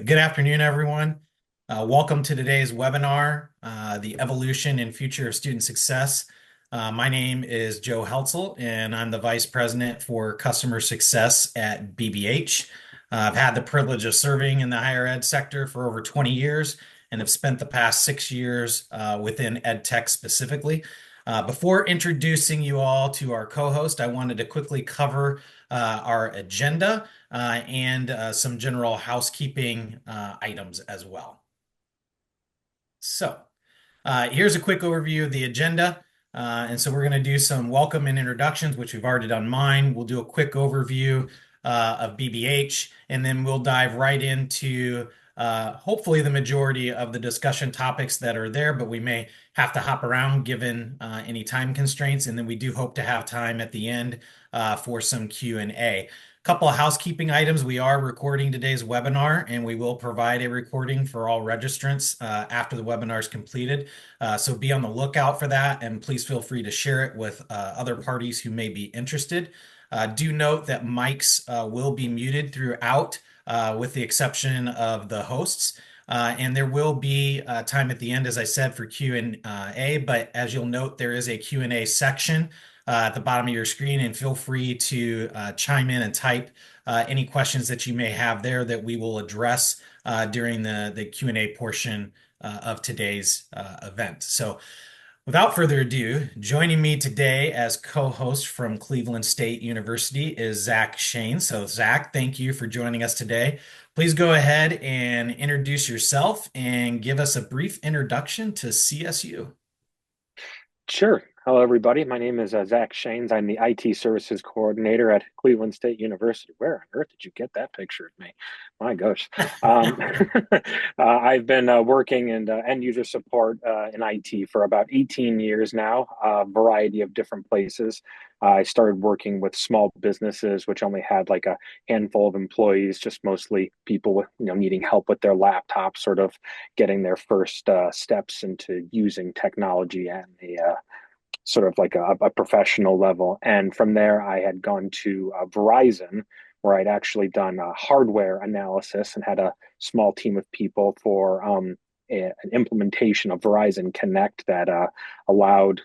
Good afternoon, everyone. Welcome to today's webinar, The Evolution and Future of Student Success. My name is Joe Heltzel, and I'm the Vice President for Customer Success at BBH. I've had the privilege of serving in the higher ed sector for over 20 years and have spent the past 6 years within ed tech specifically. Before introducing you all to our co-host, I wanted to quickly cover our agenda and some general housekeeping items as well. So here's a quick overview of the agenda. And so we're going to do some welcome and introductions, which we've already done mine. We'll do a quick overview of BBH, and then we'll dive right into hopefully the majority of the discussion topics that are there, but we may have to hop around given any time constraints. And then we do hope to have time at the end for some Q&A. Couple of housekeeping items. We are recording today's webinar, and we will provide a recording for all registrants after the webinar is completed. So be on the lookout for that, and please feel free to share it with other parties who may be interested. Do note that mics will be muted throughout, with the exception of the hosts. And there will be time at the end, as I said, for Q&A, but as you'll note, there is a Q&A section at the bottom of your screen, and feel free to chime in and type any questions that you may have there that we will address during the Q&A portion of today's event. So without further ado, joining me today as co-host from Cleveland State University is Zach Shane. So Zach, thank you for joining us today. Please go ahead and introduce yourself and give us a brief introduction to CSU. Sure. Hello, everybody. My name is Zach Shanes. I'm the IT Services Coordinator at Cleveland State University. Where on earth did you get that picture of me? My gosh. I've been working in end user support in IT for about 18 years now, a variety of different places. I started working with small businesses, which only had like a handful of employees, just mostly people with, needing help with their laptops, sort of getting their first steps into using technology and a sort of like a professional level. And from there, I had gone to Verizon, where I'd actually done hardware analysis and had a small team of people for an implementation of Verizon Connect that allowed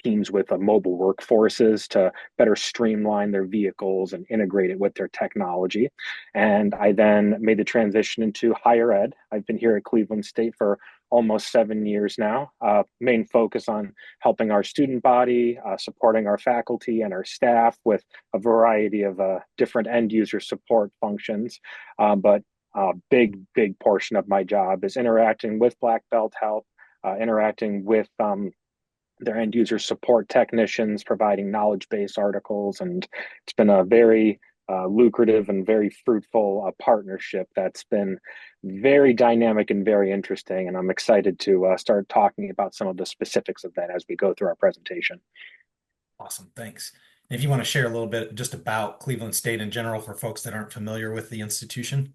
teams with mobile workforces to better streamline their vehicles and integrate it with their technology. And I then made the transition into higher ed. I've been here at Cleveland State for almost 7 years now. Main focus on helping our student body, supporting our faculty and our staff with a variety of different end user support functions. But a big portion of my job is interacting with BlackBeltHelp, interacting with their end user support technicians, providing knowledge base articles. And it's been a very lucrative and very fruitful partnership that's been very dynamic and very interesting. And I'm excited to start talking about some of the specifics of that as we go through our presentation. Awesome, thanks. If you want to share a little bit just about Cleveland State in general for folks that aren't familiar with the institution.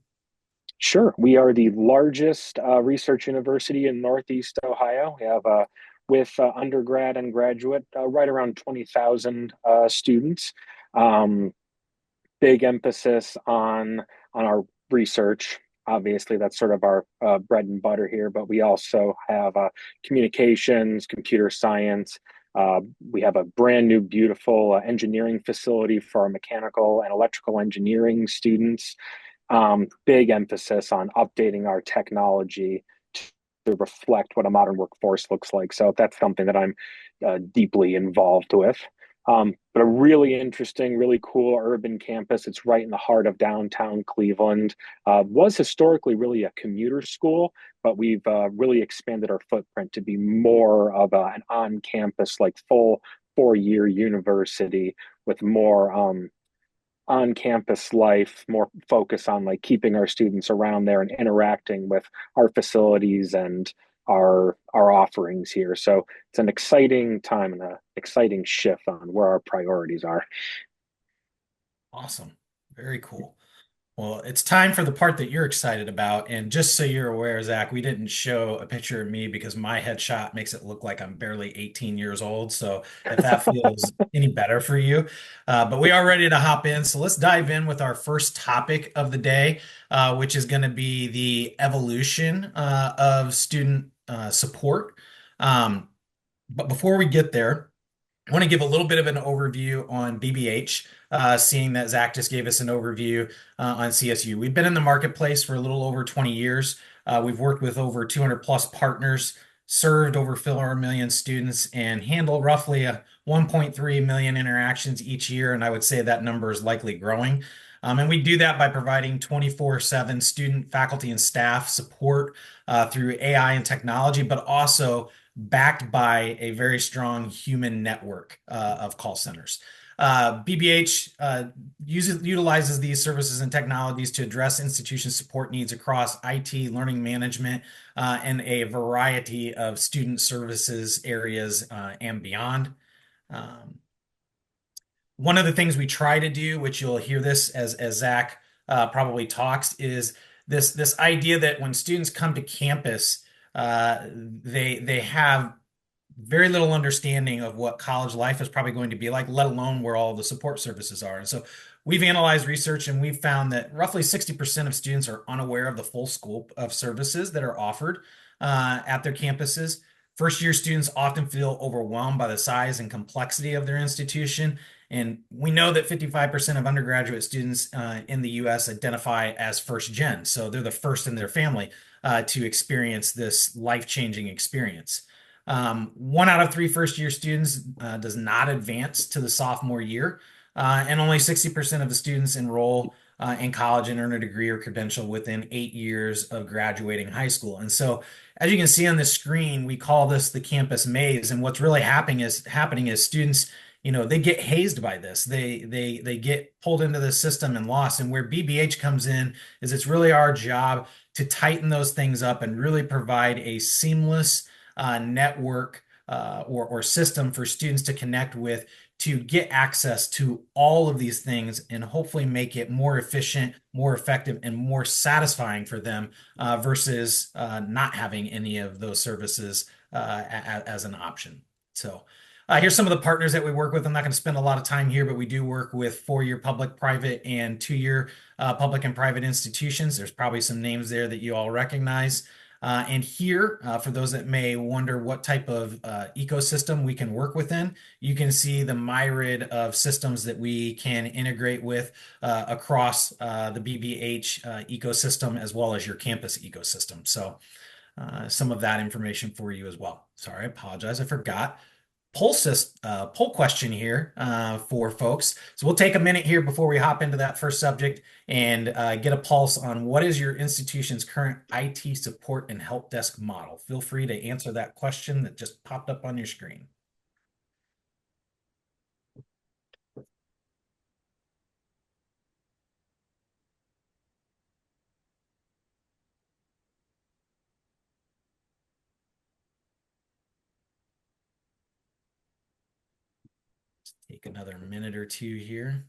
Sure. We are the largest research university in Northeast Ohio. We have with undergrad and graduate, right around 20,000 students. Big emphasis on our research. Obviously, that's sort of our bread and butter here, but we also have communications, computer science. We have a brand new, beautiful engineering facility for our mechanical and electrical engineering students. Big emphasis on updating our technology to reflect what a modern workforce looks like. So that's something that I'm deeply involved with. But a really interesting, really cool urban campus. It's right in the heart of downtown Cleveland. Was historically really a commuter school, but we've really expanded our footprint to be more of an on-campus, like full 4-year university with more on-campus life, more focus on like keeping our students around there and interacting with our facilities and our offerings here. So it's an exciting time and an exciting shift on where our priorities are. Awesome, very cool. Well, it's time for the part that you're excited about. And just so you're aware, Zach, we didn't show a picture of me because my headshot makes it look like I'm barely 18 years old. So if that feels any better for you, but we are ready to hop in. So let's dive in with our first topic of the day, which is going to be the evolution of student support. Um, but before we get there, I want to give a little bit of an overview on BBH, seeing that Zach just gave us an overview on CSU. We've been in the marketplace for a little over 20 years. We've worked with over 200 plus partners, served over 4 million students, and handle roughly 1.3 million interactions each year. And I would say that number is likely growing. And we do that by providing 24/7 student, faculty, and staff support through AI and technology, but also backed by a very strong human network of call centers. BBH utilizes these services and technologies to address institution support needs across IT, learning management, and a variety of student services areas and beyond. Um, One of the things we try to do, which you'll hear this as Zach probably talks, is this idea that when students come to campus, they have very little understanding of what college life is probably going to be like, let alone where all the support services are. And so we've analyzed research and we've found that roughly 60% of students are unaware of the full scope of services that are offered at their campuses. First year students often feel overwhelmed by the size and complexity of their institution. And we know that 55% of undergraduate students in the US identify as first gen. So they're the first in their family to experience this life-changing experience. 1 out of 3 first year students does not advance to the sophomore year, and only 60% of the students enroll in college and earn a degree or credential within 8 years of graduating high school. And so, as you can see on the screen, we call this the campus maze. And what's really happening is students, they get hazed by this. They get pulled into the system and lost. And where BBH comes in is it's really our job to tighten those things up and really provide a seamless network or system for students to connect with to get access to all of these things and hopefully make it more efficient, more effective, and more satisfying for them versus not having any of those services as an option. So, here's some of the partners that we work with. I'm not going to spend a lot of time here, but we do work with 4 year public, private, and 2 year public and private institutions. There's probably some names there that you all recognize. And here, for those that may wonder what type of ecosystem we can work within, you can see the myriad of systems that we can integrate with across the BBH ecosystem as well as your campus ecosystem. So some of that information for you as well. Sorry, I apologize. I forgot poll question here for folks. So we'll take a minute here before we hop into that first subject and get a pulse on what is your institution's current IT support and help desk model. Feel free to answer that question that just popped up on your screen. Take another minute or two here.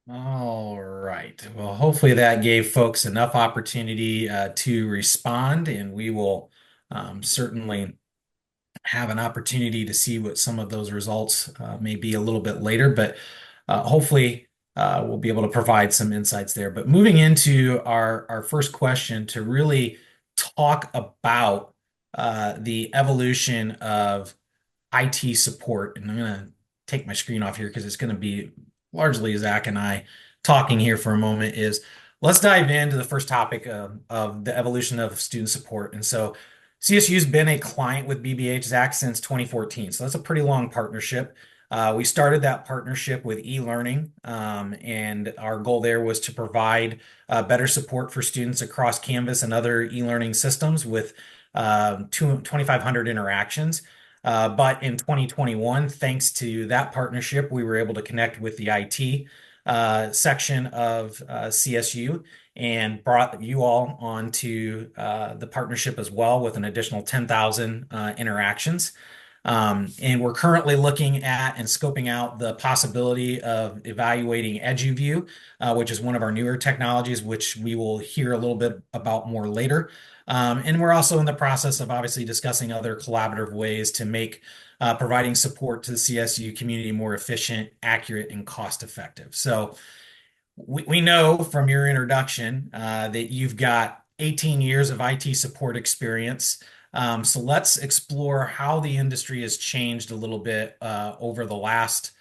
All right. Well, hopefully that gave folks enough opportunity to respond, and we will certainly have an opportunity to see what some of those results may be a little bit later, but hopefully we'll be able to provide some insights there. But moving into our first question to really talk about the evolution of IT support. And I'm going to take my screen off here because it's going to be largely Zach and I talking here for a moment is let's dive into the first topic of the evolution of student support. And so CSU's been a client with BBH Zach since 2014. So that's a pretty long partnership. We started that partnership with e-learning, and our goal there was to provide better support for students across Canvas and other e-learning systems with 2,500 interactions. But in 2021, thanks to that partnership, we were able to connect with the IT section of CSU and brought you all onto the partnership as well with an additional 10,000 interactions. And we're currently looking at and scoping out the possibility of evaluating EduView, which is one of our newer technologies, which we will hear a little bit about more later. And we're also in the process of obviously discussing other collaborative ways to make providing support to the CSU community more efficient, accurate, and cost effective. So we know from your introduction that you've got 18 years of IT support experience. So let's explore how the industry has changed a little bit over the last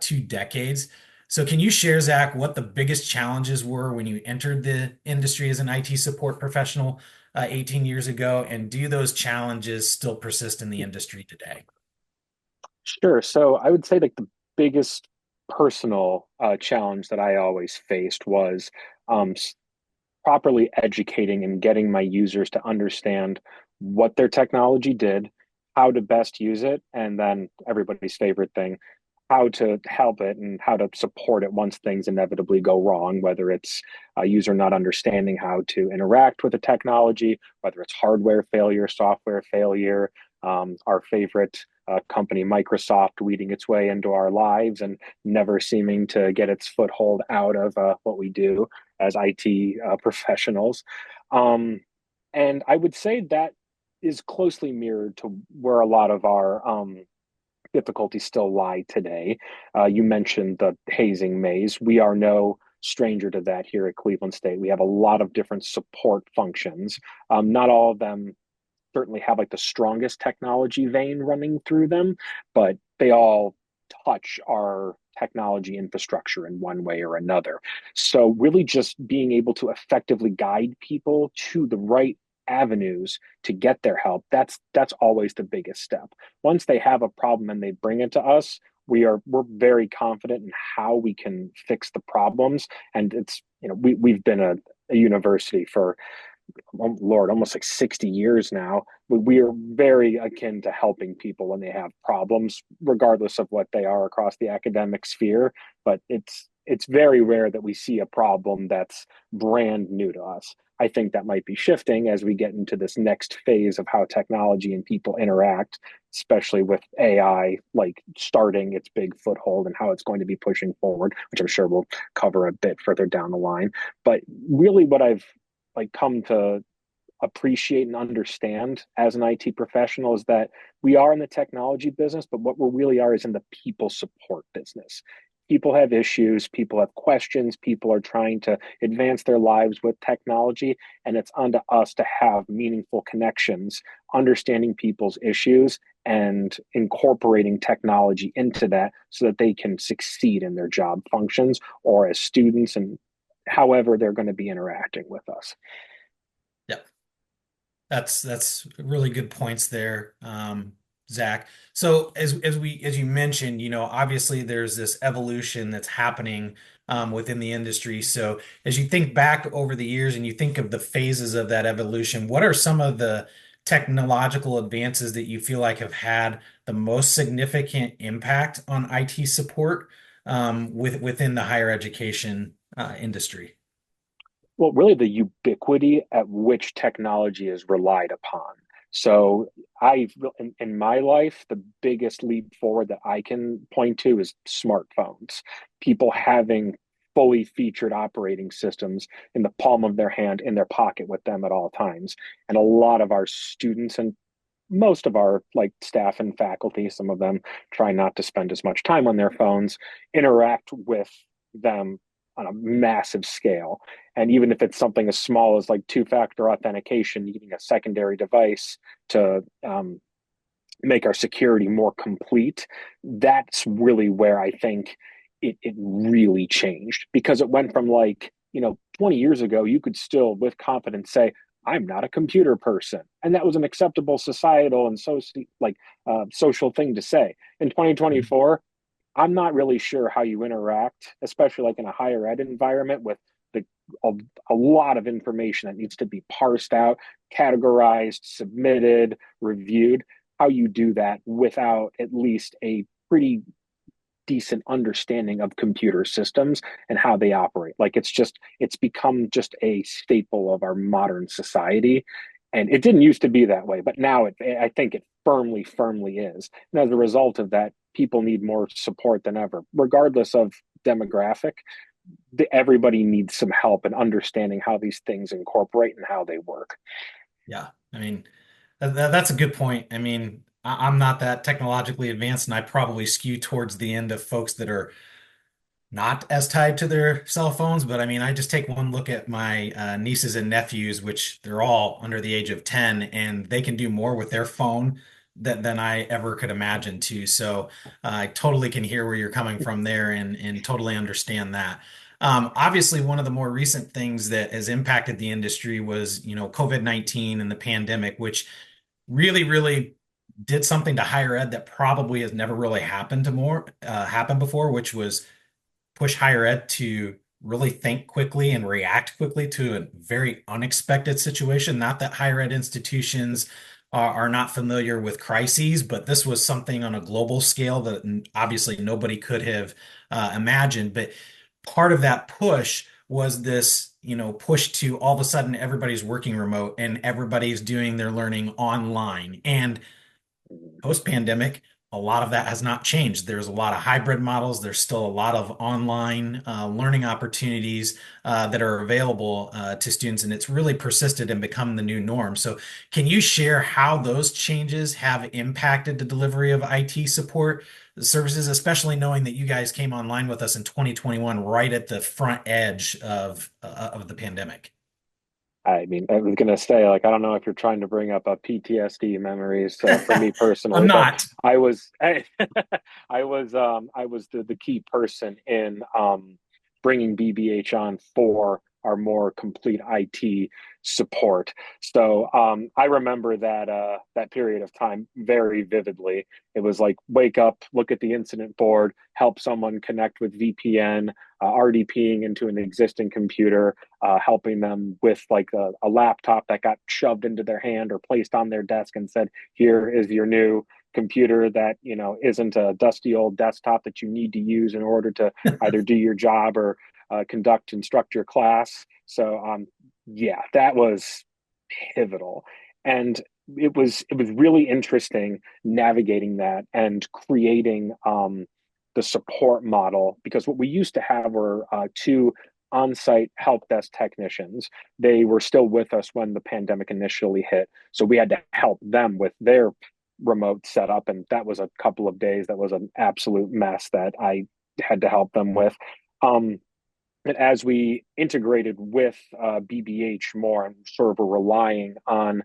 2 decades. So can you share, Zach, what the biggest challenges were when you entered the industry as an IT support professional 18 years ago? And do those challenges still persist in the industry today? Sure. So I would say like the biggest personal challenge that I always faced was um, properly educating and getting my users to understand what their technology did, how to best use it, and then everybody's favorite thing, how to help it and how to support it once things inevitably go wrong, whether it's a user not understanding how to interact with the technology, whether it's hardware failure, software failure, our favorite company, Microsoft, weeding its way into our lives and never seeming to get its foothold out of what we do as IT professionals. Um, and I would say that is closely mirrored to where a lot of our difficulties still lie today. You mentioned the hazing maze. We are no stranger to that here at Cleveland State. We have a lot of different support functions. Not all of them certainly have like the strongest technology vein running through them, but they all touch our technology infrastructure in one way or another. So really just being able to effectively guide people to the right avenues to get their help, that's always the biggest step. Once they have a problem and they bring it to us, we're very confident in how we can fix the problems. And it's, we've been a university for, oh, Lord, almost like 60 years now. We are very akin to helping people when they have problems, regardless of what they are across the academic sphere. But it's very rare that we see a problem that's brand new to us. I think that might be shifting as we get into this next phase of how technology and people interact, especially with AI like starting its big foothold and how it's going to be pushing forward, which I'm sure we'll cover a bit further down the line. But really what I've like come to appreciate and understand as an IT professional is that we are in the technology business, but what we really are is in the people support business. People have issues, people have questions, people are trying to advance their lives with technology, and it's on to us to have meaningful connections, understanding people's issues and incorporating technology into that so that they can succeed in their job functions or as students and however they're going to be interacting with us. Yep. That's really good points there, Zach. So as you mentioned, obviously there's this evolution that's happening within the industry. So as you think back over the years and you think of the phases of that evolution, what are some of the technological advances that you feel like have had the most significant impact on IT support within the higher education industry? Well, really the ubiquity at which technology is relied upon. So in my life, the biggest leap forward that I can point to is smartphones. People having fully featured operating systems in the palm of their hand in their pocket with them at all times. And a lot of our students and most of our like staff and faculty, some of them try not to spend as much time on their phones, interact with them on a massive scale. And even if it's something as small as like two-factor authentication, needing a secondary device to make our security more complete, that's really where I think it really changed because it went from like, 20 years ago, you could still with confidence say, I'm not a computer person. And that was an acceptable societal and social thing to say. In 2024, I'm not really sure how you interact, especially like in a higher ed environment with the a, a lot of information that needs to be parsed out, categorized, submitted, reviewed. How you do that without at least a pretty decent understanding of computer systems and how they operate. Like it's become just a staple of our modern society. And it didn't used to be that way, but now I think it firmly is. And as a result of that, people need more support than ever, regardless of demographic. Everybody needs some help in understanding how these things incorporate and how they work. Yeah. I mean, that's a good point. I mean, I'm not that technologically advanced, and I probably skew towards the end of folks that are not as tied to their cell phones. But I mean, I just take one look at my nieces and nephews, which they're all under the age of 10, and they can do more with their phone than I ever could imagine to. So I totally can hear where you're coming from there and totally understand that. Obviously, one of the more recent things that has impacted the industry was, COVID-19 and the pandemic, which really did something to higher ed that probably has never really happened before, which was push higher ed to really think quickly and react quickly to a very unexpected situation. Not that higher ed institutions are not familiar with crises, but this was something on a global scale that obviously nobody could have imagined. But part of that push was this, push to all of a sudden everybody's working remote and everybody's doing their learning online. And post-pandemic, a lot of that has not changed. There's a lot of hybrid models. There's still a lot of online learning opportunities that are available to students, and it's really persisted and become the new norm. So, can you share how those changes have impacted the delivery of IT support services, especially knowing that you guys came online with us in 2021, right at the front edge of the pandemic? I mean, I was gonna say, like, I don't know if you're trying to bring up a PTSD memories for me I'm personally, but not. I was, I was the key person in bringing BBH on for our more complete IT support. So I remember that period of time very vividly. It was like wake up, look at the incident board, help someone connect with VPN, RDPing into an existing computer, helping them with like a laptop that got shoved into their hand or placed on their desk and said, "Here is your new computer that isn't a dusty old desktop that you need to use in order to either do your job or instruct your class." So yeah, that was pivotal, and it was really interesting navigating that and creating the support model, because what we used to have were two on-site help desk technicians. They were still with us when the pandemic initially hit, so we had to help them with their remote setup, and that was a couple of days. That was an absolute mess that I had to help them with. Um, and as we integrated with BBH more and sort of were relying on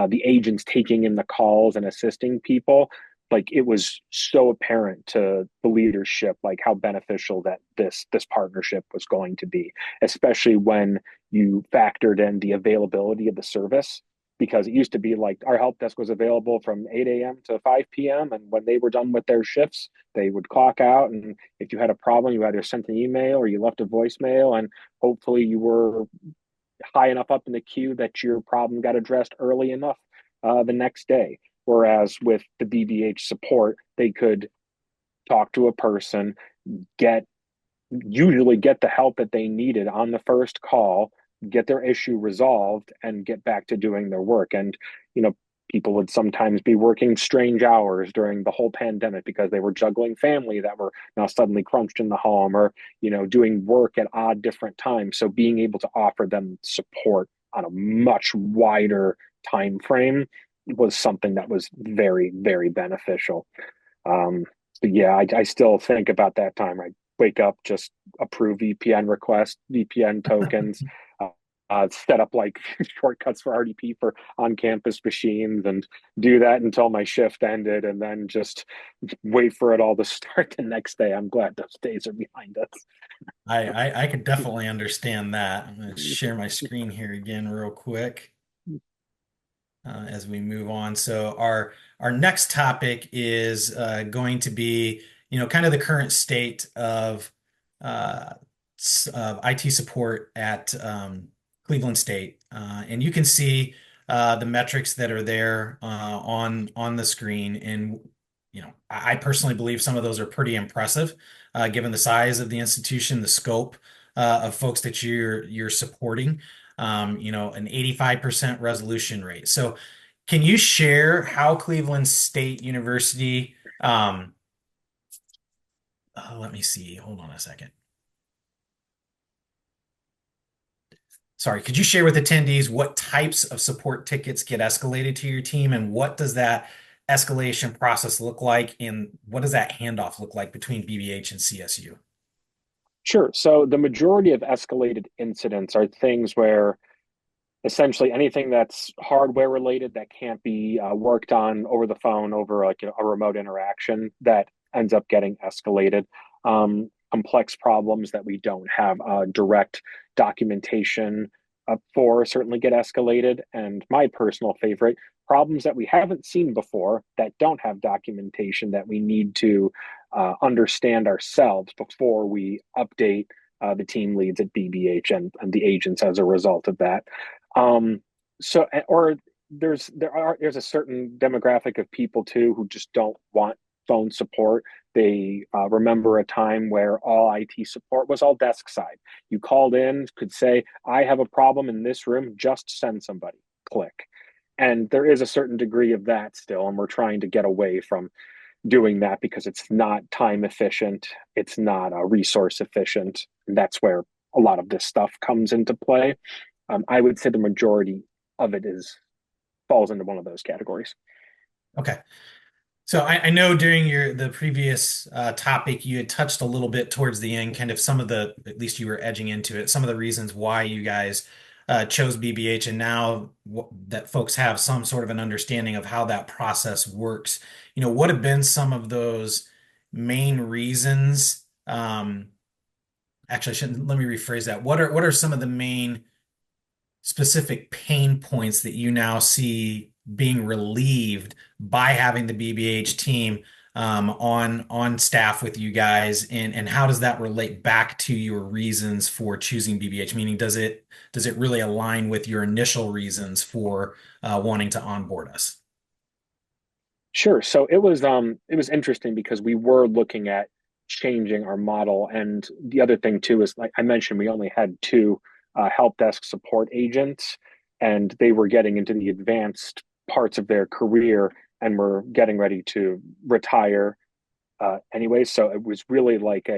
the agents taking in the calls and assisting people, like it was so apparent to the leadership like how beneficial that this partnership was going to be, especially when you factored in the availability of the service. Because it used to be like our help desk was available from 8 a.m. to 5 p.m. And when they were done with their shifts, they would clock out. And if you had a problem, you either sent an email or you left a voicemail. And hopefully you were high enough up in the queue that your problem got addressed early enough the next day. Whereas with the BBH support, they could talk to a person, get usually get the help that they needed on the first call, get their issue resolved, and get back to doing their work. And, you know, people would sometimes be working strange hours during the whole pandemic because they were juggling family that were now suddenly crunched in the home, or, doing work at odd different times. So being able to offer them support on a much wider time frame was something that was very beneficial. But yeah, I still think about that time. I wake up, just approve VPN requests, VPN tokens, set up like shortcuts for RDP for on-campus machines, and do that until my shift ended, and then just wait for it all to start the next day. I'm glad those days are behind us. I could definitely understand that. I'm going to share my screen here again real quick as we move on. So our next topic is going to be, kind of the current state of IT support at Cleveland State, and you can see the metrics that are there on the screen. And I personally believe some of those are pretty impressive, given the size of the institution, the scope of folks that you're supporting. An 85% resolution rate. So, can you share how Cleveland State University? Let me see. Hold on a second. Sorry, could you share with attendees what types of support tickets get escalated to your team, and what does that escalation process look like, and what does that handoff look like between BBH and CSU? Sure. So the majority of escalated incidents are things where essentially anything that's hardware related that can't be worked on over the phone over like a remote interaction that ends up getting escalated. Complex problems that we don't have direct documentation for certainly get escalated. And my personal favorite, problems that we haven't seen before that don't have documentation that we need to understand ourselves before we update the team leads at BBH and the agents as a result of that. Um, or there's a certain demographic of people too who just don't want phone support. They remember a time where all IT support was all desk side. You called in, could say, "I have a problem in this room. Just send somebody." Click. And there is a certain degree of that still, and we're trying to get away from doing that because it's not time efficient, it's not resource efficient, and that's where a lot of this stuff comes into play. I would say the majority of it is falls into one of those categories. Okay. So I know during the previous topic, you had touched a little bit towards the end, kind of some of the, at least you were edging into it, some of the reasons why you guys chose BBH, and now that folks have some sort of an understanding of how that process works, what have been some of those main reasons? Actually, I shouldn't, let me rephrase that. What are some of the main specific pain points that you now see being relieved by having the BBH team on staff with you guys, and how does that relate back to your reasons for choosing BBH? Meaning, does it really align with your initial reasons for wanting to onboard us? Sure. So it was interesting because we were looking at changing our model, and the other thing too is like I mentioned, we only had two help desk support agents, and they were getting into the advanced parts of their career and were getting ready to retire anyway. So it was really like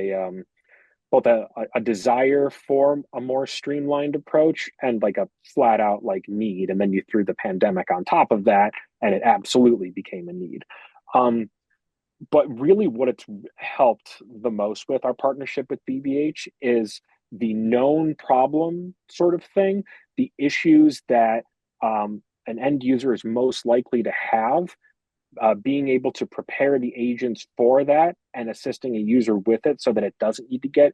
both a desire for a more streamlined approach and like a flat out like need. And then you threw the pandemic on top of that, and it absolutely became a need. Um, but really, what it's helped the most with our partnership with BBH is the known problem sort of thing, the issues that an end user is most likely to have, being able to prepare the agents for that and assisting a user with it so that it doesn't need to get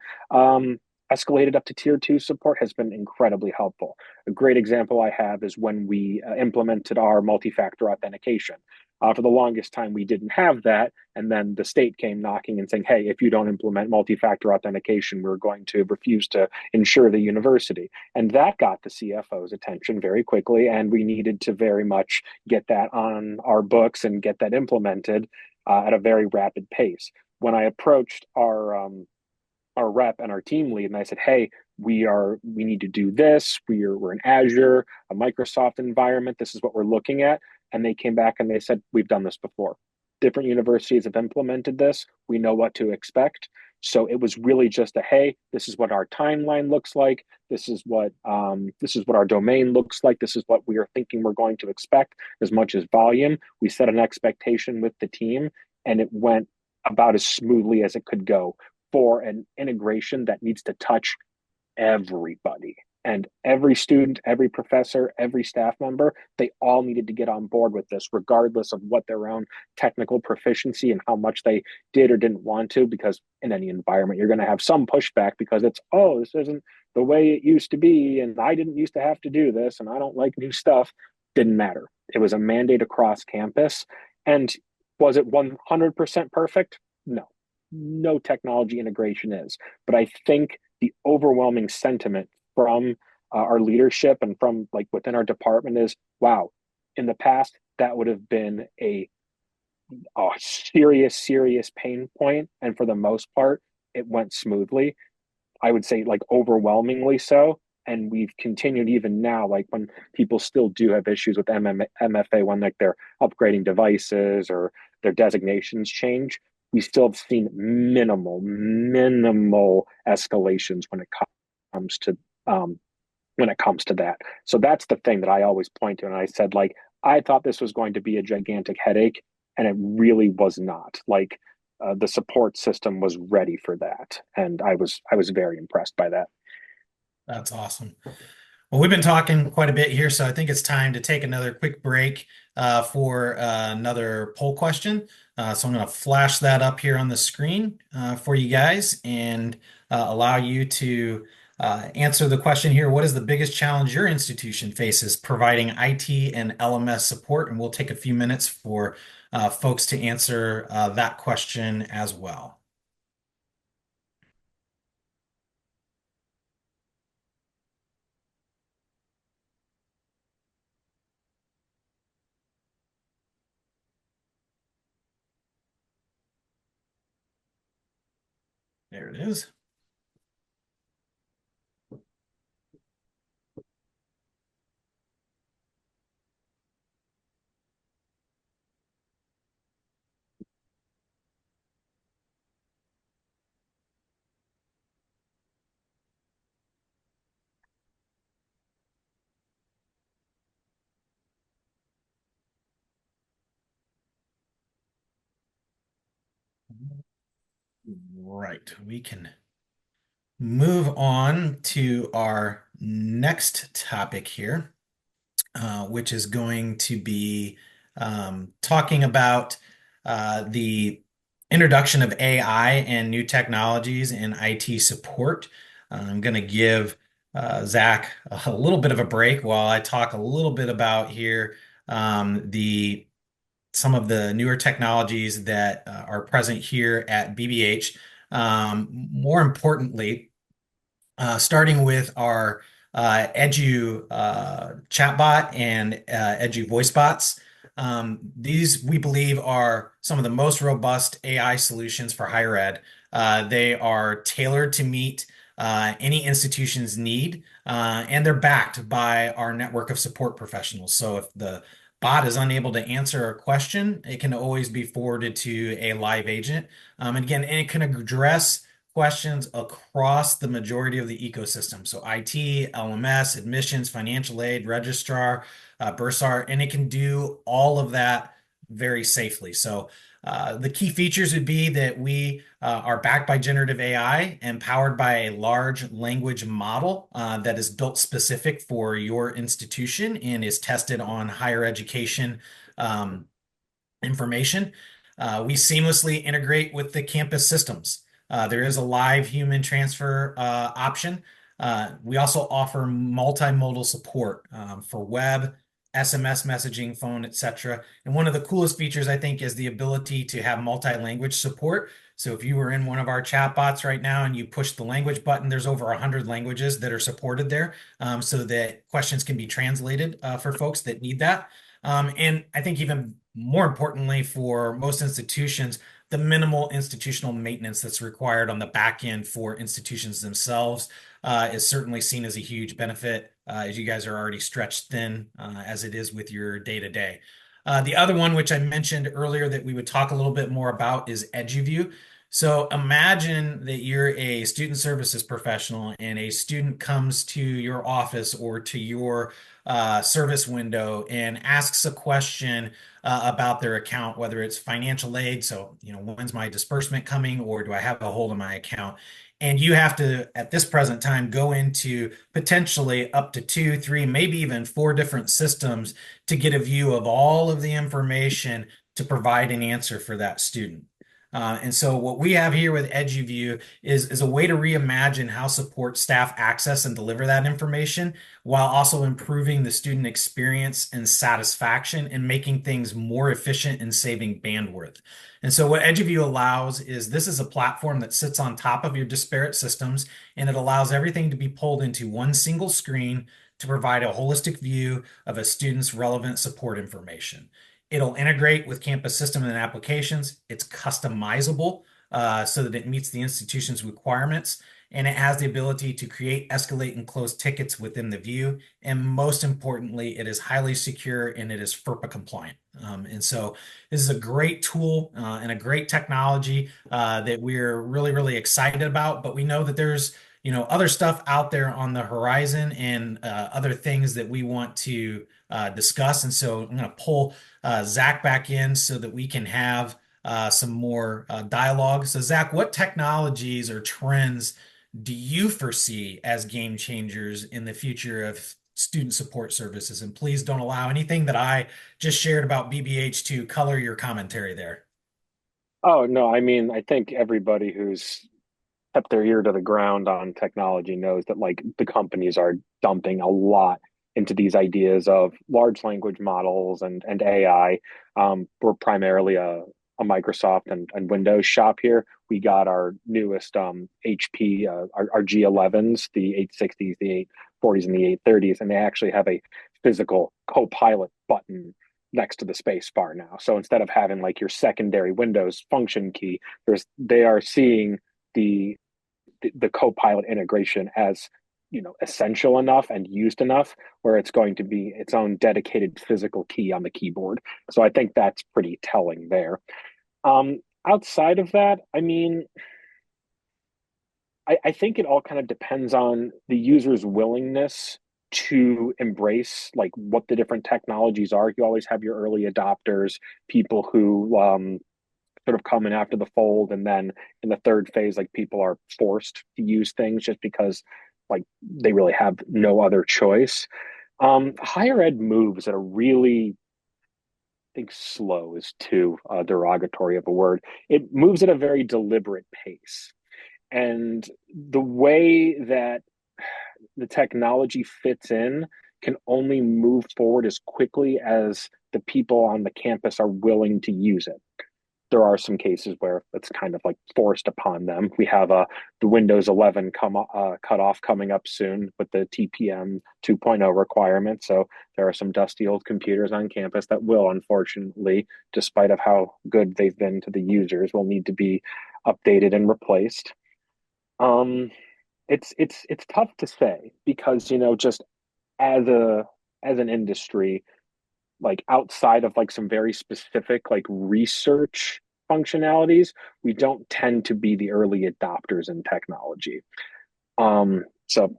escalated up to tier 2 support has been incredibly helpful. A great example I have is when we implemented our multi-factor authentication. For the longest time, we didn't have that. And then the state came knocking and saying, "Hey, if you don't implement multi factor authentication, we're going to refuse to insure the university." And that got the CFO's attention very quickly. And we needed to very much get that on our books and get that implemented at a very rapid pace. When I approached our rep and our team lead, and I said, "Hey, we need to do this. We're in Azure, a Microsoft environment. This is what we're looking at." And they came back and they said, "We've done this before. Different universities have implemented this. We know what to expect." So it was really just a, "Hey, this is what our timeline looks like. This is what our domain looks like. This is what we are thinking we're going to expect as much as volume." We set an expectation with the team, and it went about as smoothly as it could go for an integration that needs to touch everybody. And every student, every professor, every staff member, they all needed to get on board with this, regardless of what their own technical proficiency and how much they did or didn't want to. Because in any environment, you're going to have some pushback because it's, "Oh, this isn't the way it used to be. And I didn't used to have to do this. And I don't like new stuff." Didn't matter. It was a mandate across campus. And was it 100% perfect? No. No technology integration is. But I think the overwhelming sentiment from our leadership and from like within our department is, wow, in the past, that would have been a a serious pain point, and for the most part, it went smoothly. I would say like overwhelmingly so. And we've continued even now, like when people still do have issues with MFA when like they're upgrading devices or their designations change, we still have seen minimal escalations comes to um, when it comes to that. So that's the thing that I always point to. And I said, like, I thought this was going to be a gigantic headache, and it really was not. Like, the support system was ready for that, and I was very impressed by that. That's awesome. Well, we've been talking quite a bit here, so I think it's time to take another quick break for another poll question. So I'm going to flash that up here on the screen for you guys and allow you to answer the question here. What is the biggest challenge your institution faces providing IT and LMS support? And we'll take a few minutes for folks to answer that question as well. There it is. Right. We can move on to our next topic here, which is going to be talking about the introduction of AI and new technologies in IT support. I'm going to give Zach a little bit of a break while I talk a little bit about here the some of the newer technologies that are present here at BBH. More importantly, starting with our Edu chatbot and Edu voice bots. These we believe are some of the most robust AI solutions for higher ed. They are tailored to meet any institution's need, and they're backed by our network of support professionals. So if the bot is unable to answer a question, it can always be forwarded to a live agent. And again, and it can address questions across the majority of the ecosystem. So IT, LMS, admissions, financial aid, registrar, bursar, and it can do all of that very safely. So the key features would be that we are backed by generative AI and powered by a large language model that is built specific for your institution and is tested on higher education information. We seamlessly integrate with the campus systems. There is a live human transfer option. We also offer multimodal support for web, SMS messaging, phone, etc. And one of the coolest features, I think, is the ability to have multi-language support. So if you were in one of our chatbots right now and you push the language button, there's over 100 languages that are supported there, so that questions can be translated for folks that need that. And I think even more importantly, for most institutions, the minimal institutional maintenance that's required on the back end for institutions themselves is certainly seen as a huge benefit, as you guys are already stretched thin as it is with your day to day. The other one, which I mentioned earlier that we would talk a little bit more about, is EduView. So imagine that you're a student services professional and a student comes to your office or to your service window and asks a question about their account, whether it's financial aid. So, when's my disbursement coming, or do I have a hold of my account? And you have to, at this present time, go into potentially up to two, three, maybe even four different systems to get a view of all of the information to provide an answer for that student. And so what we have here with EduView is a way to reimagine how support staff access and deliver that information while also improving the student experience and satisfaction and making things more efficient and saving bandwidth. And so what EduView allows is this is a platform that sits on top of your disparate systems, and it allows everything to be pulled into one single screen to provide a holistic view of a student's relevant support information. It'll integrate with campus systems and applications. It's customizable so that it meets the institution's requirements. And it has the ability to create, escalate, and close tickets within the view. And most importantly, it is highly secure and it is FERPA compliant. And so this is a great tool and a great technology that we're really, really excited about. But we know that there's other stuff out there on the horizon and other things that we want to discuss. And so I'm going to pull Zach back in so that we can have some more dialogue. So, Zach, what technologies or trends do you foresee as game changers in the future of student support services? And please don't allow anything that I just shared about BBH to color your commentary there. Oh, no, I mean, I think everybody who's kept their ear to the ground on technology knows that like the companies are dumping a lot into these ideas of large language models and AI. We're primarily a Microsoft and Windows shop here. We got our newest HP, our G11s, the 860s, the 840s, and the 830s, and they actually have a physical Copilot button next to the space bar now. So instead of having like your secondary Windows function key, they are seeing the the Copilot integration as essential enough and used enough where it's going to be its own dedicated physical key on the keyboard. So I think that's pretty telling there. Outside of that, I mean, I think it all kind of depends on the user's willingness to embrace like what the different technologies are. You always have your early adopters, people who sort of come in after the fold, and then in the third phase, like people are forced to use things just because like they really have no other choice. Higher ed moves at a really, I think slow is too derogatory of a word. It moves at a very deliberate pace. And the way that the technology fits in can only move forward as quickly as the people on the campus are willing to use it. There are some cases where it's kind of like forced upon them. We have the Windows 11 cutoff coming up soon with the TPM 2.0 requirement. So there are some dusty old computers on campus that will, unfortunately, despite of how good they've been to the users, will need to be updated and replaced. Um, it's tough to say because just as a as an industry, like outside of like some very specific like research functionalities, we don't tend to be the early adopters in technology. So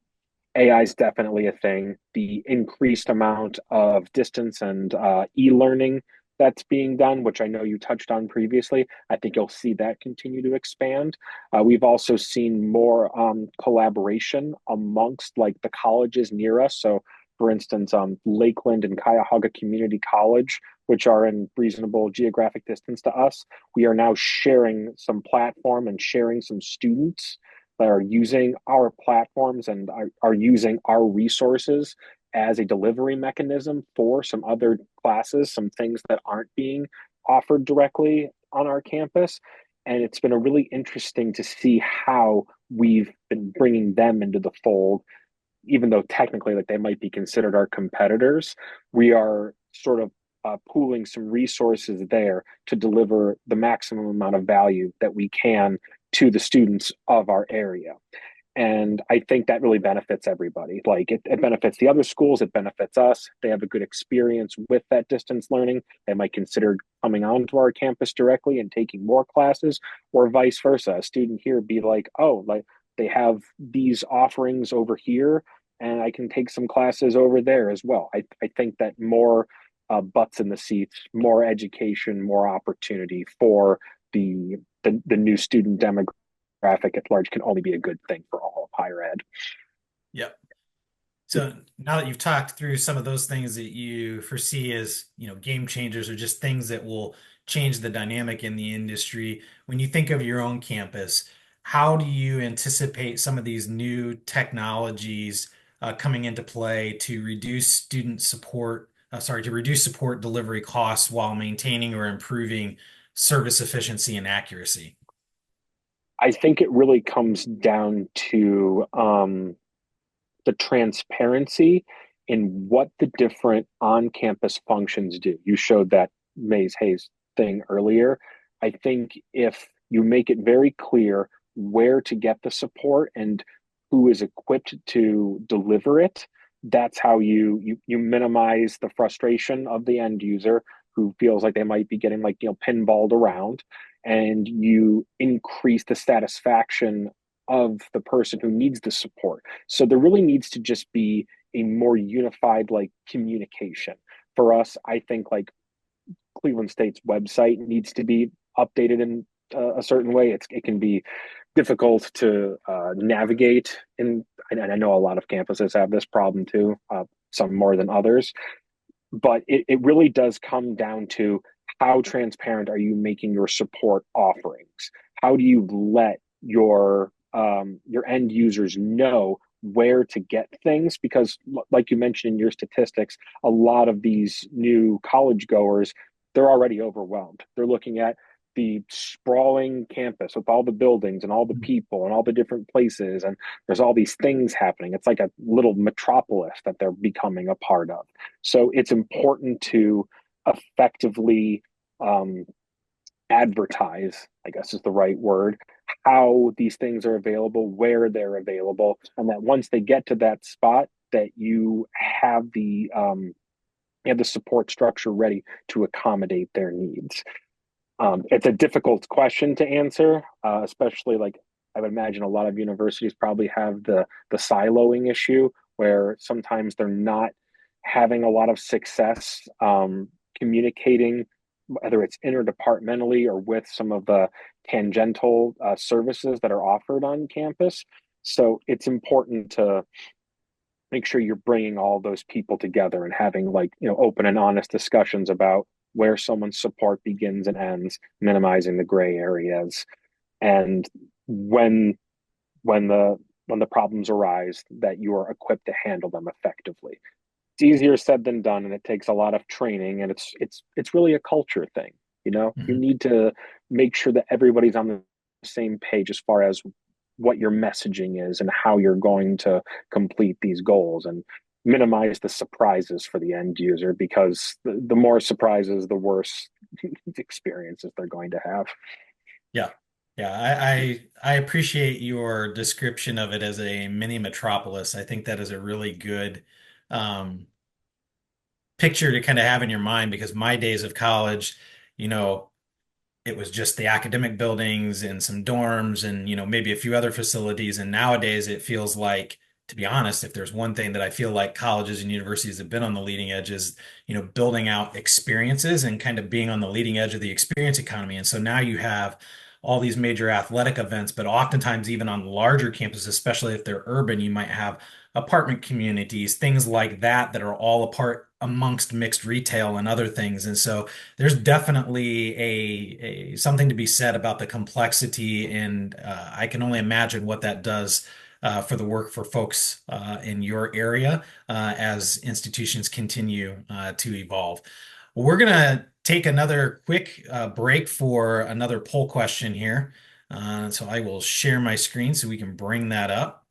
AI is definitely a thing. The increased amount of distance and e-learning that's being done, which I know you touched on previously, I think you'll see that continue to expand. We've also seen more collaboration amongst like the colleges near us. So, for instance, Lakeland and Cuyahoga Community College, which are in reasonable geographic distance to us, we are now sharing some platform and sharing some students that are using our platforms and are using our resources as a delivery mechanism for some other classes, some things that aren't being offered directly on our campus. And it's been a really interesting to see how we've been bringing them into the fold, even though technically like they might be considered our competitors. We are sort of pooling some resources there to deliver the maximum amount of value that we can to the students of our area. And I think that really benefits everybody. Like it benefits the other schools, it benefits us. They have a good experience with that distance learning. They might consider coming onto our campus directly and taking more classes, or vice versa. A student here be like, oh, like they have these offerings over here, and I can take some classes over there as well. I think that more butts in the seats, more education, more opportunity for the new student demographic at large can only be a good thing for all of higher ed. Yep. So now that you've talked through some of those things that you foresee as, game changers or just things that will change the dynamic in the industry, when you think of your own campus, how do you anticipate some of these new technologies coming into play to reduce student support, to reduce support delivery costs while maintaining or improving service efficiency and accuracy? I think it really comes down to the transparency in what the different on campus functions do. You showed that Mays Hayes thing earlier. I think if you make it very clear where to get the support and who is equipped to deliver it, that's how you minimize the frustration of the end user who feels like they might be getting like pinballed around, and you increase the satisfaction of the person who needs the support. So there really needs to just be a more unified like communication. For us, I think like Cleveland State's website needs to be updated in a certain way. It can be difficult to navigate, and I know a lot of campuses have this problem too, some more than others. But it really does come down to how transparent are you making your support offerings? How do you let your end users know where to get things? Because, like you mentioned in your statistics, a lot of these new college goers, they're already overwhelmed. They're looking at the sprawling campus with all the buildings and all the people and all the different places, and there's all these things happening. It's like a little metropolis that they're becoming a part of. So it's important to effectively um, advertise, I guess is the right word, how these things are available, where they're available, and that once they get to that spot, that you have the support structure ready to accommodate their needs. It's a difficult question to answer, especially like I would imagine a lot of universities probably have the siloing issue where sometimes they're not having a lot of success communicating, whether it's interdepartmentally or with some of the tangential services that are offered on campus. So it's important to make sure you're bringing all those people together and having like open and honest discussions about where someone's support begins and ends, minimizing the gray areas, and when when the when the problems arise, that you are equipped to handle them effectively. It's easier said than done, and it takes a lot of training, and it's really a culture thing. You Mhm. need to make sure that everybody's on the same page as far as what your messaging is and how you're going to complete these goals, and minimize the surprises for the end user, because the more surprises, the worse experiences they're going to have. Yeah. Yeah, I appreciate your description of it as a mini metropolis. I think that is a really good um, picture to kind of have in your mind because my days of college, you know, it was just the academic buildings and some dorms and maybe a few other facilities. And nowadays it feels like, to be honest, if there's one thing that I feel like colleges and universities have been on the leading edge is building out experiences and kind of being on the leading edge of the experience economy. And so now you have all these major athletic events, but oftentimes even on larger campuses, especially if they're urban, you might have apartment communities, things like that that are all apart amongst mixed retail and other things. And so there's definitely a something to be said about the complexity, and I can only imagine what that does for the work for folks in your area as institutions continue to evolve. Well, we're gonna take another quick break for another poll question here. So I will share my screen so we can bring that up.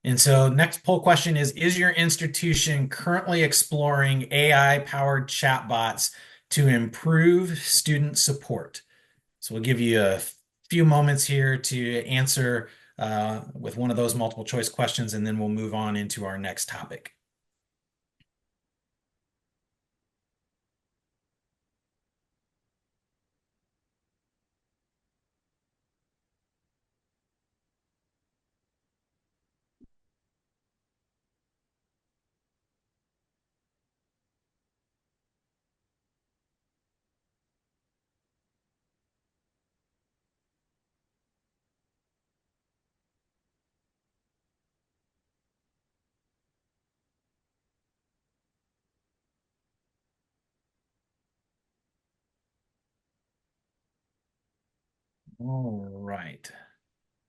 And so next poll question is your institution currently exploring AI-powered chatbots to improve student support? So we'll give you a few moments here to answer with one of those multiple choice questions, and then we'll move on into our next topic. All right.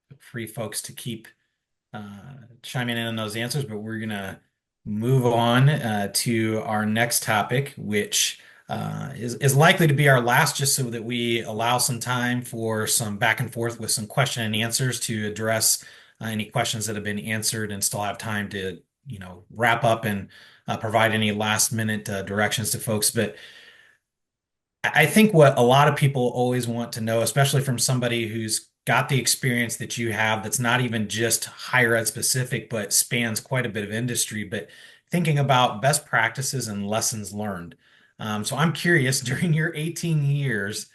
Feel free, folks, to keep chiming in on those answers, but we're going to move on to our next topic, which is likely to be our last, just so that we allow some time for some back and forth with some question and answers to address any questions that have been answered and still have time to, wrap up and provide any last minute directions to folks. But I think what a lot of people always want to know, especially from somebody who's got the experience that you have, that's not even just higher ed specific, but spans quite a bit of industry, but thinking about best practices and lessons learned. So I'm curious, during your 18 years,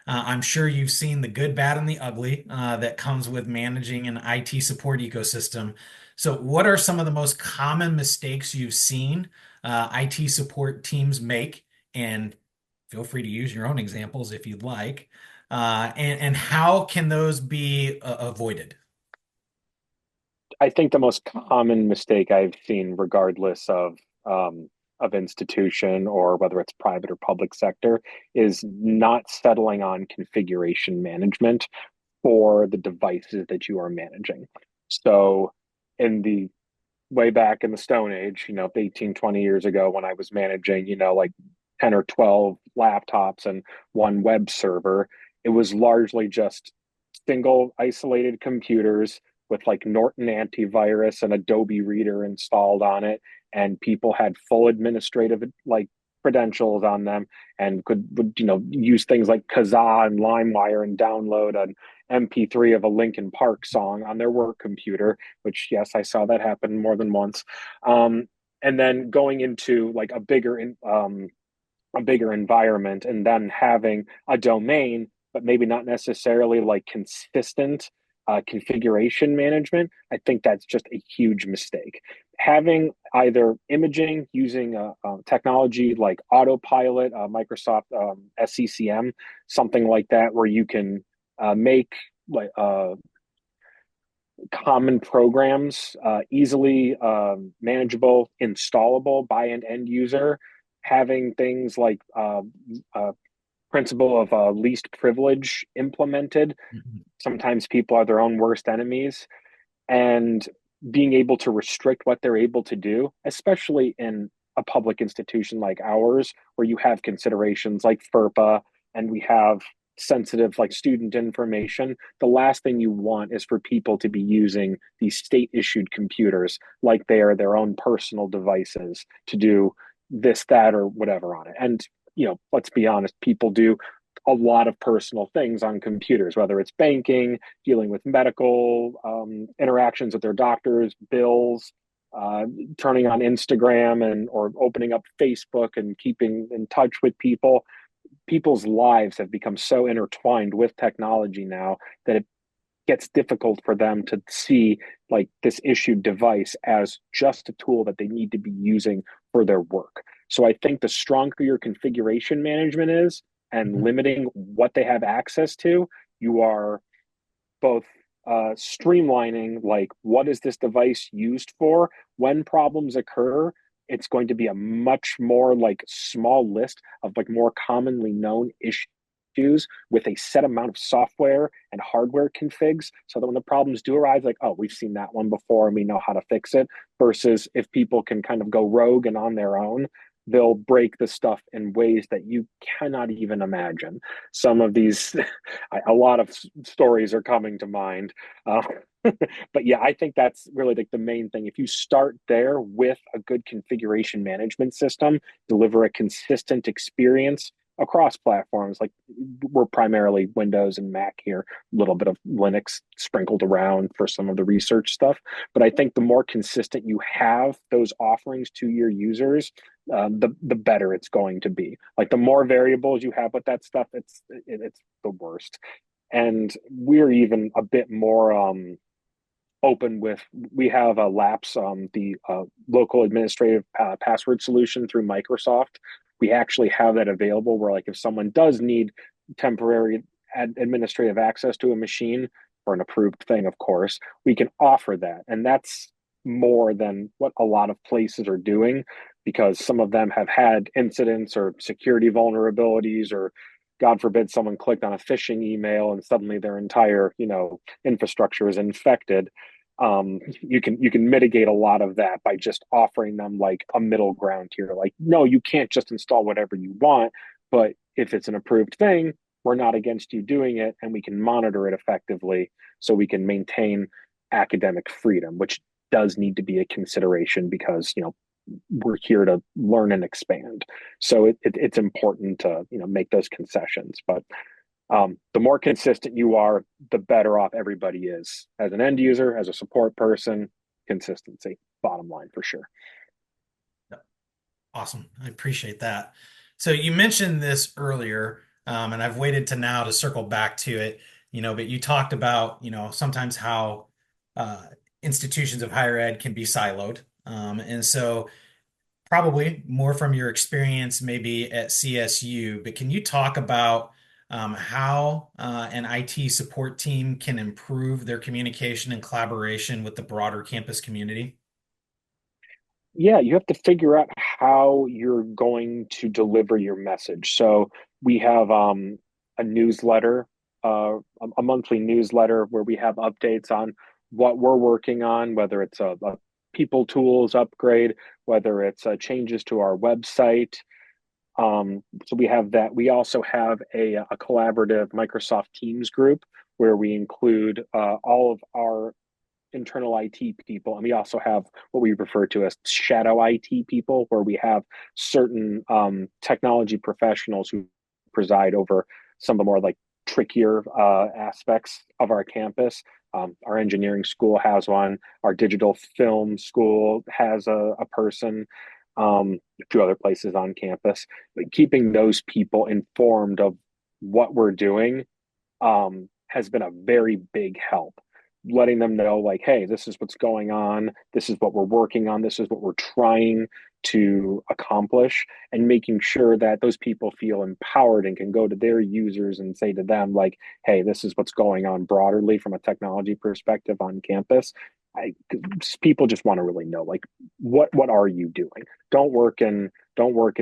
I'm sure you've seen the good, bad, and the ugly that comes with managing an IT support ecosystem. So, what are some of the most common mistakes you've seen IT support teams make? And feel free to use your own examples if you'd like. And how can those be avoided? I think the most common mistake I've seen, regardless of institution or whether it's private or public sector, is not settling on configuration management for the devices that you are managing. So, in the way back in the Stone Age, 18, 20 years ago, when I was managing, like 10 or 12 laptops and one web server, it was largely just single isolated computers with like Norton antivirus and Adobe Reader installed on it. And people had full administrative like credentials on them and would use things like Kazaa and LimeWire and download an MP3 of a Linkin Park song on their work computer, which yes, I saw that happen more than once. And then going into like a bigger environment and then having a domain, but maybe not necessarily like consistent configuration management, I think that's just a huge mistake. Having either imaging using technology like Autopilot, Microsoft SCCM, something like that, where you can make like common programs easily manageable, installable by an end user, having things like principle of least privilege implemented. Mhm. Sometimes people are their own worst enemies, and being able to restrict what they're able to do, especially in a public institution like ours, where you have considerations like FERPA and we have sensitive like student information. The last thing you want is for people to be using these state issued computers like they are their own personal devices to do this, that, or whatever on it. And let's be honest, people do a lot of personal things on computers, whether it's banking, dealing with medical interactions with their doctors, bills, uh, turning on Instagram and or opening up Facebook and keeping in touch with people. People's lives have become so intertwined with technology now that it gets difficult for them to see like this issued device as just a tool that they need to be using for their work. So I think the stronger your configuration management is and Mhm. limiting what they have access to, you are both streamlining like what is this device used for when problems occur. It's going to be a much more like small list of like more commonly known issues with a set amount of software and hardware configs, so that when the problems do arise, like, oh, we've seen that one before and we know how to fix it. Versus if people can kind of go rogue and on their own, they'll break the stuff in ways that you cannot even imagine. Some of these a lot of stories are coming to mind. Uh, but yeah, I think that's really like the main thing. If you start there with a good configuration management system, deliver a consistent experience across platforms. Like we're primarily Windows and Mac here, a little bit of Linux sprinkled around for some of the research stuff. But I think the more consistent you have those offerings to your users, the better it's going to be. Like the more variables you have with that stuff, it's the worst. And we're even a bit more open with, we have a lapse the local administrative password solution through Microsoft. We actually have that available where like if someone does need temporary administrative access to a machine for an approved thing, of course we can offer that. And that's more than what a lot of places are doing, because some of them have had incidents or security vulnerabilities, or God forbid someone clicked on a phishing email and suddenly their entire infrastructure is infected. You can mitigate a lot of that by just offering them like a middle ground here. Like, no, you can't just install whatever you want, but if it's an approved thing, we're not against you doing it, and we can monitor it effectively so we can maintain academic freedom, which does need to be a consideration because we're here to learn and expand. So it's important to make those concessions. But the more consistent you are, the better off everybody is as an end user, as a support person. Consistency, bottom line for sure. Awesome. I appreciate that. So you mentioned this earlier, and I've waited to now to circle back to it, but you talked about, sometimes how uh, institutions of higher ed can be siloed. And so probably more from your experience maybe at CSU, but can you talk about how an IT support team can improve their communication and collaboration with the broader campus community? Yeah, you have to figure out how you're going to deliver your message. So we have a newsletter, a monthly newsletter where we have updates on what we're working on, whether it's a people tools upgrade, whether it's changes to our website. So we have that. We also have a collaborative Microsoft Teams group where we include all of our internal IT people, and we also have what we refer to as shadow IT people, where we have certain technology professionals who preside over some of the more like trickier aspects of our campus. Our engineering school has one. Our digital film school has a person. A few other places on campus, but keeping those people informed of what we're doing has been a very big help. Letting them know, like, hey, this is what's going on. This is what we're working on. This is what we're trying to accomplish, and making sure that those people feel empowered and can go to their users and say to them, like, hey, this is what's going on broadly from a technology perspective on campus. I, People just want to really know, like, what are you doing? Don't work in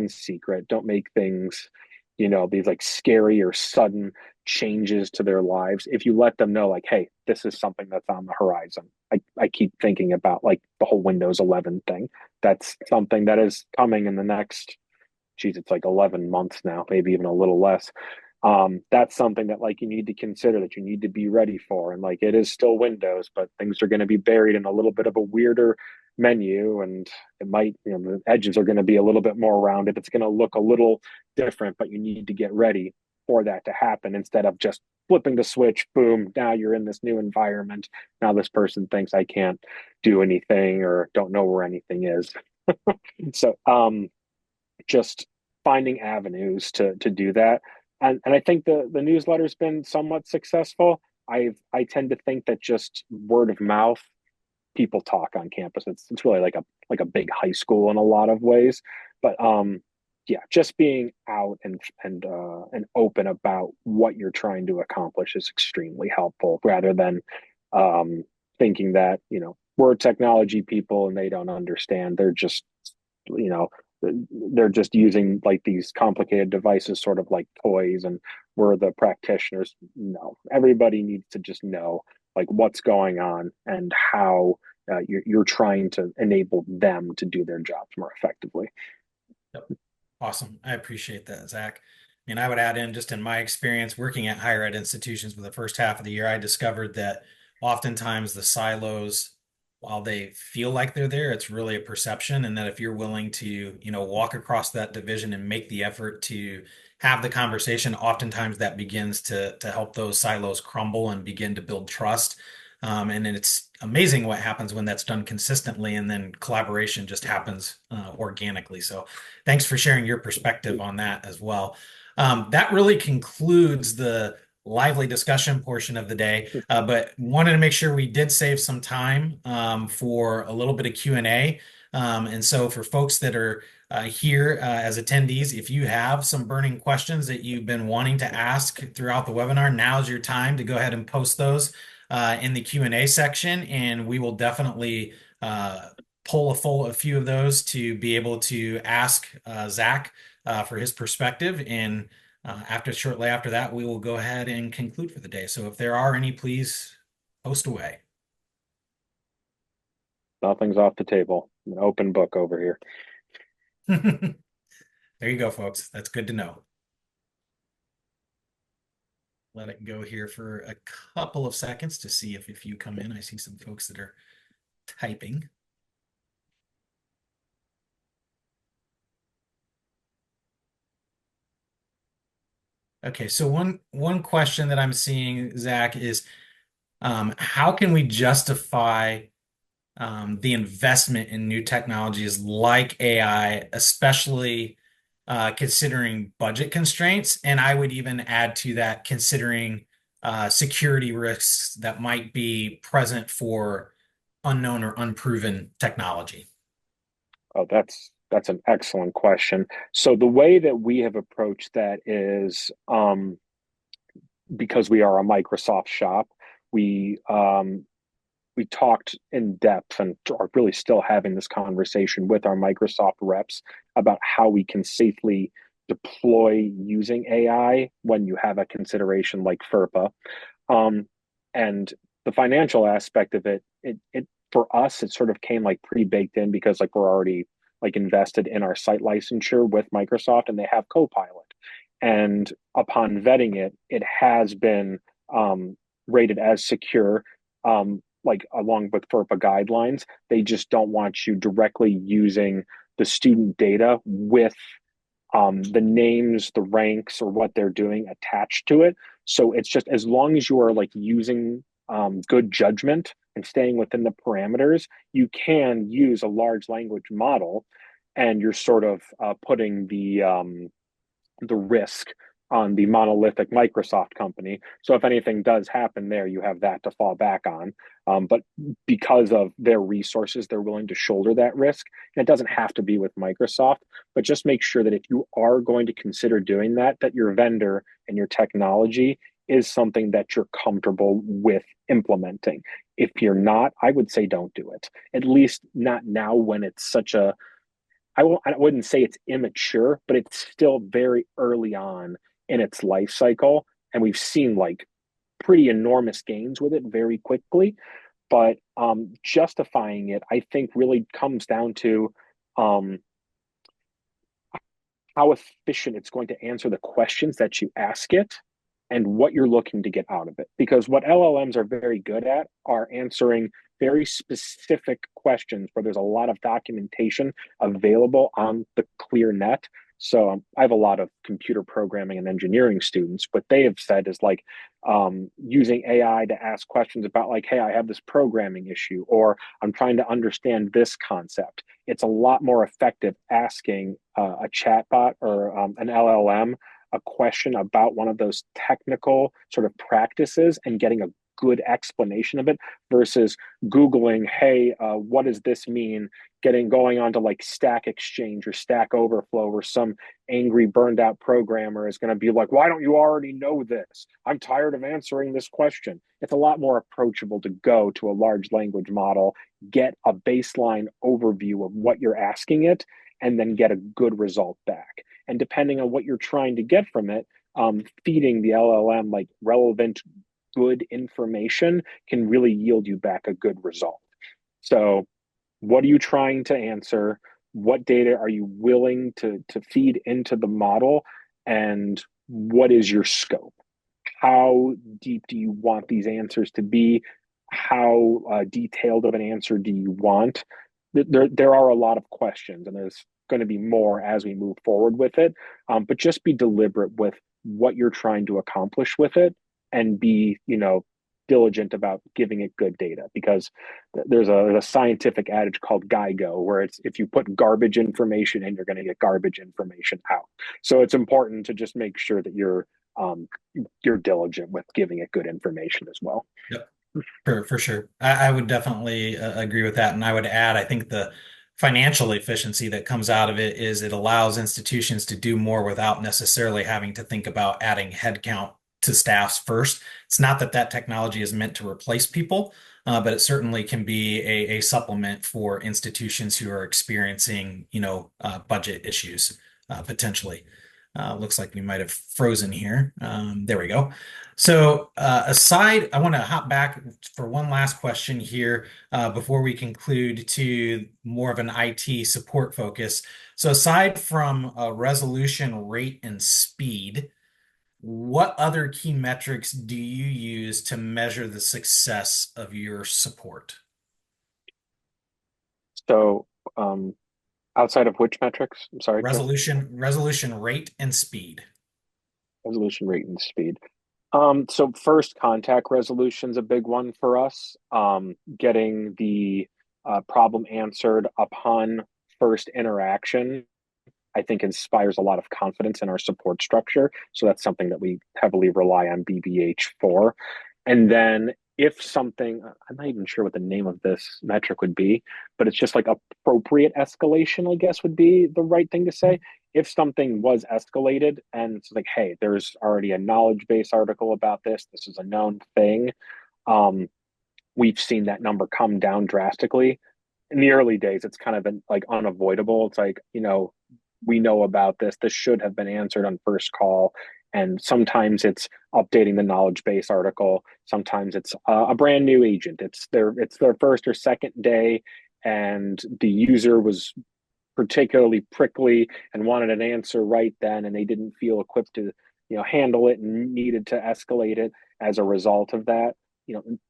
secret. Don't make things, these like scary or sudden changes to their lives. If you let them know, like, hey, this is something that's on the horizon. I keep thinking about like the whole Windows 11 thing. That's something that is coming in the next, geez, it's like 11 months now, maybe even a little less. That's something that like you need to consider, that you need to be ready for. And like it is still Windows, but things are going to be buried in a little bit of a weirder menu, and it might, the edges are going to be a little bit more rounded. It's going to look a little different, but you need to get ready for that to happen instead of just flipping the switch, boom, now you're in this new environment. Now this person thinks I can't do anything or don't know where anything is. So just finding avenues to do that. And I think the newsletter's been somewhat successful. I tend to think that just word of mouth, people talk on campus. It's really like a big high school in a lot of ways. But yeah, just being out and open about what you're trying to accomplish is extremely helpful, rather than thinking that, we're technology people and they don't understand. You know, they're just using like these complicated devices, sort of like toys, and we're the practitioners. No, everybody needs to just know like what's going on and how you're trying to enable them to do their jobs more effectively. Yep. Awesome. I appreciate that, Zach. I mean, I would add in just in my experience working at higher ed institutions for the first half of the year, I discovered that oftentimes the silos, while they feel like they're there, it's really a perception. And that if you're willing to, walk across that division and make the effort to have the conversation, oftentimes that begins to help those silos crumble and begin to build trust. And then it's amazing what happens when that's done consistently, and then collaboration just happens organically. So thanks for sharing your perspective on that as well. That really concludes the lively discussion portion of the day, but wanted to make sure we did save some time for a little bit of Q&A. And so for folks that are here as attendees, if you have some burning questions that you've been wanting to ask throughout the webinar, now's your time to go ahead and post those in the Q&A section, and we will definitely pull a few of those to be able to ask Zach for his perspective. And shortly after that, we will go ahead and conclude for the day. So if there are any, please post away. Nothing's off the table. An open book over here. There you go, folks. That's good to know. Let it go here for a couple of seconds to see if you come in. I see some folks that are typing. Okay, so one question that I'm seeing, Zach, is how can we justify the investment in new technologies like AI, especially considering budget constraints? And I would even add to that, considering security risks that might be present for unknown or unproven technology. Oh, that's an excellent question. So the way that we have approached that is because we are a Microsoft shop, we we talked in depth and are really still having this conversation with our Microsoft reps about how we can safely deploy using AI when you have a consideration like FERPA. Um, and the financial aspect of it for us, it sort of came like pre-baked in because like we're already like invested in our site licensure with Microsoft and they have Copilot. And upon vetting it, it has been rated as secure, like along with FERPA guidelines. They just don't want you directly using the student data with the names, the ranks, or what they're doing attached to it. So it's just as long as you are like using good judgment and staying within the parameters, you can use a large language model, and you're sort of putting the risk on the monolithic Microsoft company. So if anything does happen there, you have that to fall back on. But because of their resources, they're willing to shoulder that risk. And it doesn't have to be with Microsoft, but just make sure that if you are going to consider doing that, that your vendor and your technology is something that you're comfortable with implementing. If you're not, I would say don't do it. At least not now when it's such a I wouldn't say it's immature, but it's still very early on in its life cycle. And we've seen like pretty enormous gains with it very quickly. But justifying it, I think, really comes down to um, how efficient it's going to answer the questions that you ask it and what you're looking to get out of it. Because what LLMs are very good at are answering very specific questions where there's a lot of documentation available on the clear net. So I have a lot of computer programming and engineering students. What they have said is like using AI to ask questions about like, hey, I have this programming issue, or I'm trying to understand this concept. It's a lot more effective asking a chatbot or an LLM a question about one of those technical sort of practices and getting a good explanation of it versus Googling, hey, what does this mean? Going on to like Stack Exchange or Stack Overflow, where some angry, burned out programmer is going to be like, why don't you already know this? I'm tired of answering this question. It's a lot more approachable to go to a large language model, get a baseline overview of what you're asking it, and then get a good result back. And depending on what you're trying to get from it, feeding the LLM like relevant, good information can really yield you back a good result. So, what are you trying to answer? What data are you willing to feed into the model? And what is your scope? How deep do you want these answers to be? How detailed of an answer do you want? There are a lot of questions, and there's going to be more as we move forward with it. But just be deliberate with what you're trying to accomplish with it, and be, diligent about giving it good data, because there's a scientific adage called GIGO, where it's if you put garbage information in, you're going to get garbage information out. So it's important to just make sure that um, you're diligent with giving it good information as well. Yep. For sure. I would definitely agree with that. And I would add, I think the financial efficiency that comes out of it is it allows institutions to do more without necessarily having to think about adding headcount to staffs first. It's not that that technology is meant to replace people, but it certainly can be a supplement for institutions who are experiencing, budget issues potentially. Looks like we might have frozen here. There we go. So, I want to hop back for one last question here before we conclude to more of an IT support focus. So, aside from resolution, rate, and speed, what other key metrics do you use to measure the success of your support? So, outside of which metrics? I'm sorry, Joe. Resolution, rate, and speed. Resolution rate and speed. So first contact resolution's a big one for us. Getting the problem answered upon first interaction, I think inspires a lot of confidence in our support structure. So that's something that we heavily rely on BBH for. And then if something, I'm not even sure what the name of this metric would be, but it's just like appropriate escalation, I guess would be the right thing to say. If something was escalated and it's like, hey, there's already a knowledge base article about this, this is a known thing. Um, we've seen that number come down drastically. In the early days, it's kind of been like unavoidable. It's like, we know about this. This should have been answered on first call. And sometimes it's updating the knowledge base article. Sometimes it's a brand new agent. It's their first or second day, and the user was particularly prickly and wanted an answer right then, and they didn't feel equipped to handle it and needed to escalate it as a result of that.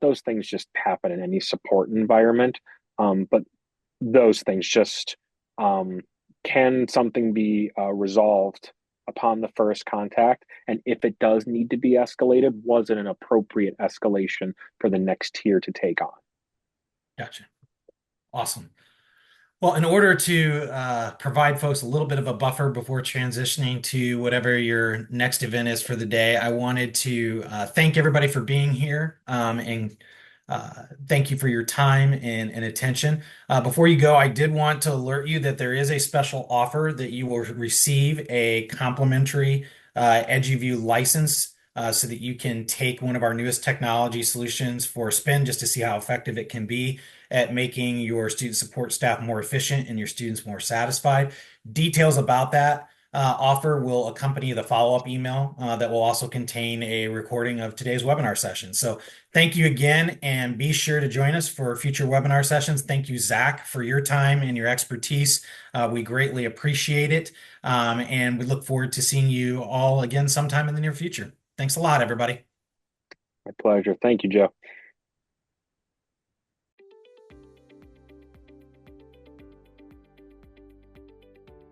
Those things just happen in any support environment. But those things just can something be resolved upon the first contact, and if it does need to be escalated, was it an appropriate escalation for the next tier to take on? Gotcha. Awesome. Well, in order to provide folks a little bit of a buffer before transitioning to whatever your next event is for the day, I wanted to thank everybody for being here and thank you for your time and attention. Before you go, I did want to alert you that there is a special offer that you will receive a complimentary EduView license so that you can take one of our newest technology solutions for a spin just to see how effective it can be at making your student support staff more efficient and your students more satisfied. Details about that offer will accompany the follow-up email that will also contain a recording of today's webinar session. So thank you again, and be sure to join us for future webinar sessions. Thank you, Zach, for your time and your expertise. We greatly appreciate it, and we look forward to seeing you all again sometime in the near future. Thanks a lot, everybody. My pleasure. Thank you, Joe.